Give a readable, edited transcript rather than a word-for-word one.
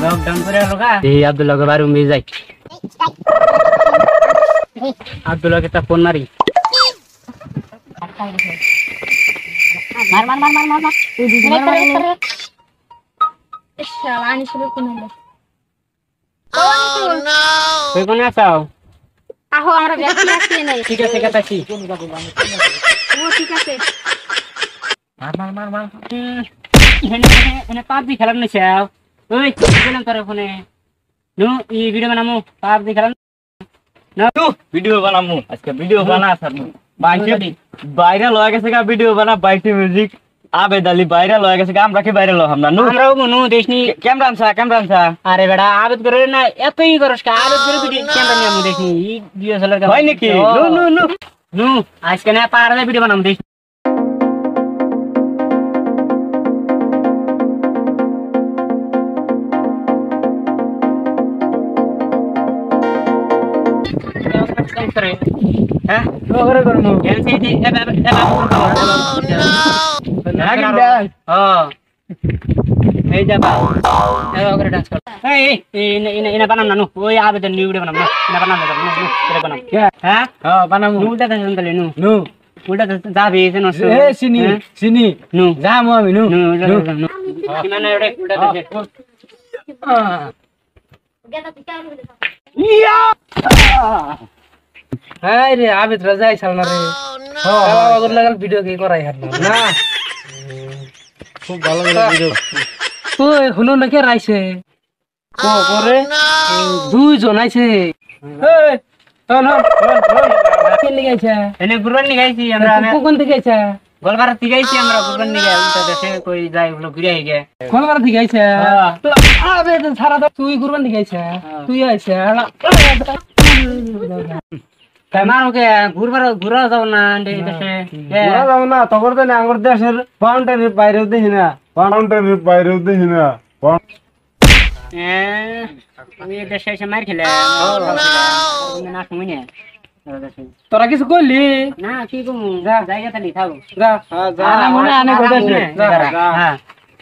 lockdown করে হলো গা এই আব্দুল্লাহকে বাড়ি উমিয়ে যাই আব্দুল্লাহকে একটা ফোন মারি মার মার মার মার মার মার তুই দিদি মার মার শালা আনি শুরু কোন হলো তুই কোনে আছাও আহো আমরা ব্যস্ত আছি নাই ঠিক আছে কাটাছি ও ঠিক আছে মার মার মার মার এনে এনে পাবজি খেলাম না চাও ওই গেলাম তোর ফোনে নু এই ভিডিও বানামু পাবজি খেলাম না তু ভিডিও বানামু আজকে ভিডিও বানা স্যার বাইরে ভাইরাল হয়ে গেছে গা ভিডিও বানা বাইটি মিউজিক আবেদ আলী ভাইরাল হয়ে গেছে গা আমরা কি ভাইরাল হলাম না নু আমরাও মনু দেশনি ক্যামেরা আনছা আরে বেটা আবেদ করে না এতই করস কা আবেদ করে ভিডিও ক্যামেরা নিয়ে আমু দেখনি এই ডিএসএলআর কা হয় নাকি নু নু নু নু আজকে না পারলে ভিডিও বানাম দেখ হ্যাঁ ওরে করমু এনসি দি এই যাবা ওরে ডান্স কর এই ইনা বানাম না নু ওই আবেদন নিউ ভিডিও বানাম না ইনা বানাম না নু করে বানাম হ্যাঁ বানামু নুটা দেন তাহলে নু নু উল্টা যাবে এসে নষ্ট এ চিনি চিনি নু যামু আমি নু নু নু মানে ওরে উল্টা দে ইয়া হাই রে আবেদ রাজাই সালনা রে হ্যাঁ আগর লাগাল ভিডিও কি করাই হাত না খুব ভালো ভিডিও ওই হুনো নাকি রাইছে কো করে দুইজন আইছে এই হন হন কে লিগাইছে এনে গুরবান নি গাইছি আমরা কোন থেকে আইছে গোলবার থেকে গাইছি আমরা গুরবান নি গাই উল্টা দেশে কই যাই হলো ঘুরে আইগে কোনবার থেকে আইছে আবেদ সারা তুই কুরবান থেকে আইছে তুই আইছে মারোকে ঘুরা যাও না দেশে ঘুরা যাও না তখন তো আঙ্গুর দেশের বাউন্ডারির বাইরেও দেখি না আমি দেশে এসে মার খেলে না সময় নেই তোরা কিছু করলি না কি কমু জায়গা তালি থাকো যা যা মনে আনে হ্যাঁ